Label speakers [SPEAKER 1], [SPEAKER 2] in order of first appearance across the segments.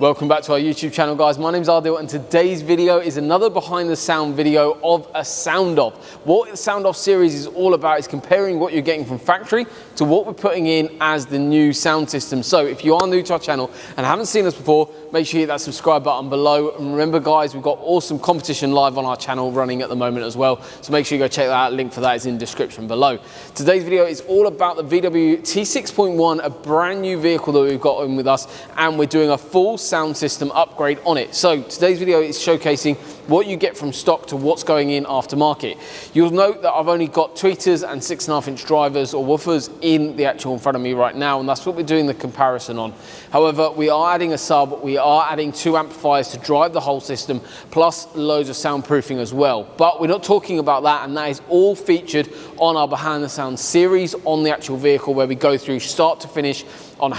[SPEAKER 1] Welcome back to our YouTube channel, guys. My name's Adil, and today's video is another behind the sound video of a sound off. What the sound off series is all about is comparing what you're getting from factory to what we're putting in as the new sound system. So if you are new to our channel and haven't seen us before, make sure you hit that subscribe button below. And remember, guys, we've got awesome competition live on our channel running at the moment as well. So make sure you go check that out. Link for that is in the description below. Today's video is all about the VW T6.1, a brand new vehicle that we've got in with us, and we're doing a full sound system upgrade on it. So today's video is showcasing what you get from stock to what's going in aftermarket. You'll note that I've only got tweeters and 6.5-inch drivers or woofers in the actual in front of me right now, and that's what we're doing the comparison on. However, we are adding a sub, we are adding 2 amplifiers to drive the whole system, plus loads of soundproofing as well. But we're not talking about that, and that is all featured on our Behind the Sound series on the actual vehicle, where we go through start to finish on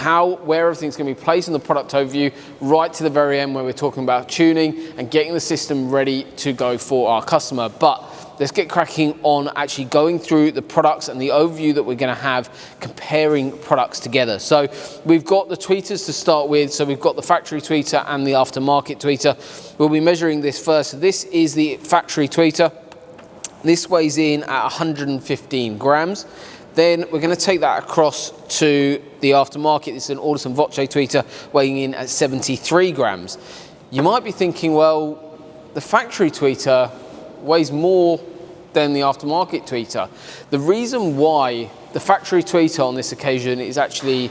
[SPEAKER 1] where everything's going to be placed in the product overview, right to the very end where we're talking about tuning and getting the system ready to go for our customer. But let's get cracking on actually going through the products and the overview that we're going to have comparing products together. So we've got the tweeters to start with. So we've got the factory tweeter and the aftermarket tweeter. We'll be measuring this first. So this is the factory tweeter. This weighs in at 115 grams. Then we're going to take that across to the aftermarket. This is an Audison Voce tweeter weighing in at 73 grams. You might be thinking, well, the factory tweeter weighs more than the aftermarket tweeter. The reason why the factory tweeter on this occasion is actually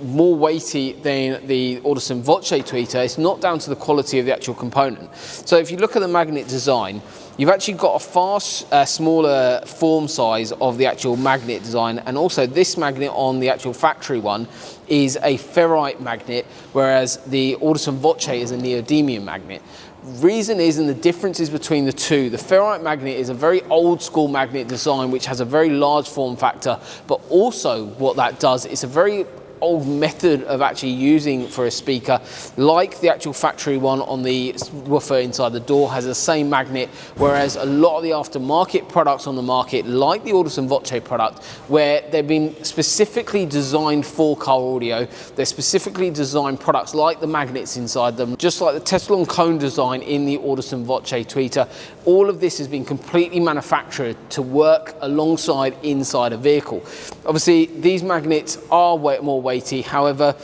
[SPEAKER 1] more weighty than the Audison Voce tweeter, it's not down to the quality of the actual component. So if you look at the magnet design, you've actually got a far smaller form size of the actual magnet design, and also this magnet on the actual factory one is a ferrite magnet, whereas the Audison Voce is a neodymium magnet. Reason is in the differences between the two. The ferrite magnet is a very old school magnet design which has a very large form factor, but also what that does, it's a very old method of actually using for a speaker, like the actual factory one on the woofer inside the door has the same magnet, whereas a lot of the aftermarket products on the market, like the Audison Voce product, where they've been specifically designed for car audio, they're specifically designed products like the magnets inside them, just like the Teflon cone design in the Audison Voce tweeter. All of this has been completely manufactured to work alongside inside a vehicle. Obviously, these magnets are more weighty. However,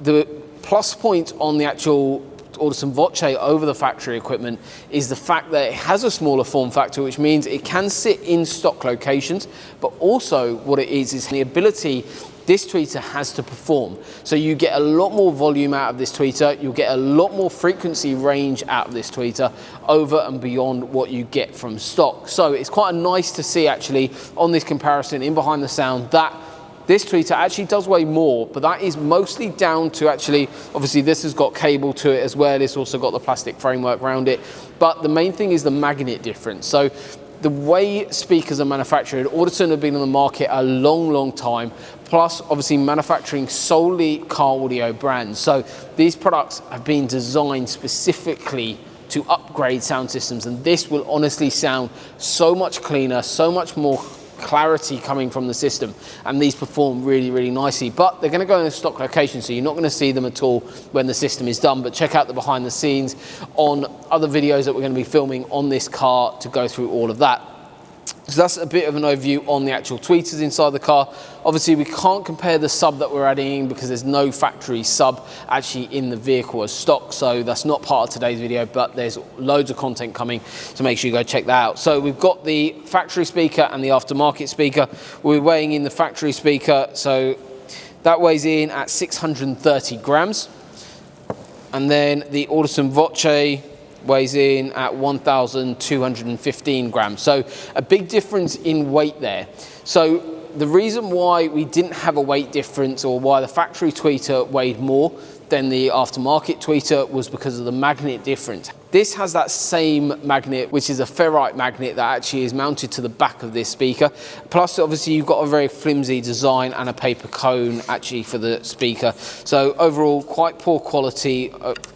[SPEAKER 1] the plus point on the actual Audison Voce over the factory equipment is the fact that it has a smaller form factor, which means it can sit in stock locations, but also what it is the ability this tweeter has to perform. So you get a lot more volume out of this tweeter, you'll get a lot more frequency range out of this tweeter over and beyond what you get from stock. So it's quite nice to see actually on this comparison in Behind the Sound that this tweeter actually does weigh more, but that is mostly down to actually, obviously this has got cable to it as well, it's also got the plastic framework around it, but the main thing is the magnet difference. So the way speakers are manufactured, Audison have been on the market a long time, plus obviously manufacturing solely car audio brands. So these products have been designed specifically to upgrade sound systems, and this will honestly sound so much cleaner, so much more clarity coming from the system, and these perform really nicely. But they're going to go in a stock location, so you're not going to see them at all when the system is done. But check out the behind the scenes on other videos that we're going to be filming on this car to go through all of that. So that's a bit of an overview on the actual tweeters inside the car. Obviously, we can't compare the sub that we're adding in because there's no factory sub actually in the vehicle as stock. So that's not part of today's video, but there's loads of content coming, so make sure you go check that out. So we've got the factory speaker and the aftermarket speaker. We're weighing in the factory speaker, so that weighs in at 630 grams. And then the Audison Voce weighs in at 1,215 grams. So a big difference in weight there. So the reason why we didn't have a weight difference, or why the factory tweeter weighed more than the aftermarket tweeter, was because of the magnet difference. This has that same magnet, which is a ferrite magnet that actually is mounted to the back of this speaker. Plus, obviously, you've got a very flimsy design and a paper cone actually for the speaker. So overall, quite poor quality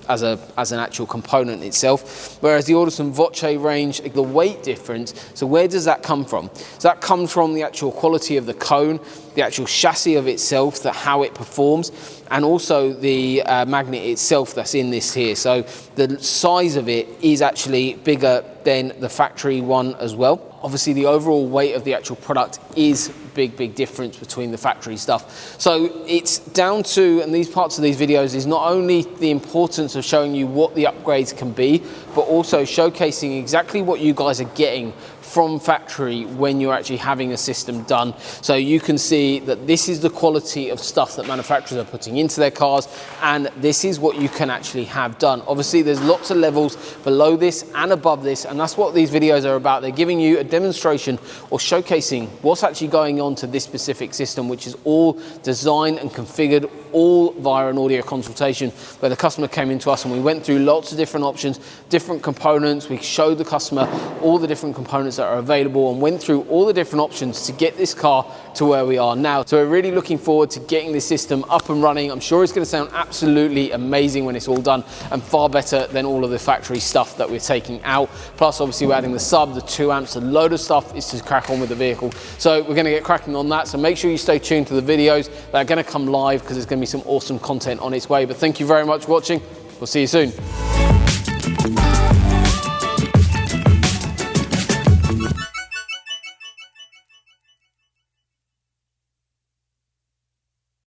[SPEAKER 1] as an actual component itself. Whereas the Audison Voce range, the weight difference, so where does that come from? So that comes from the actual quality of the cone, the actual chassis of itself, how it performs, and also the magnet itself that's in this here. So the size of it is actually bigger than the factory one as well. Obviously, the overall weight of the actual product is big difference between the factory stuff. So it's down to, and these parts of these videos is not only the importance of showing you what the upgrades can be, but also showcasing exactly what you guys are getting from factory when you're actually having a system done. So you can see that this is the quality of stuff that manufacturers are putting into their cars, and this is what you can actually have done. Obviously, there's lots of levels below this and above this, and that's what these videos are about. They're giving you a demonstration or showcasing what's actually going on to this specific system, which is all designed and configured all via an audio consultation, where the customer came into us and we went through lots of different options, different components. We showed the customer all the different components that are available and went through all the different options to get this car to where we are now. So we're really looking forward to getting this system up and running. I'm sure it's going to sound absolutely amazing when it's all done, and far better than all of the factory stuff that we're taking out. Plus, obviously, we're adding the sub, the 2 amps, a load of stuff is to crack on with the vehicle. So we're going to get cracking on that. So make sure you stay tuned to the videos that are going to come live, because there's going to be some awesome content on its way. But thank you very much for watching. We'll see you soon.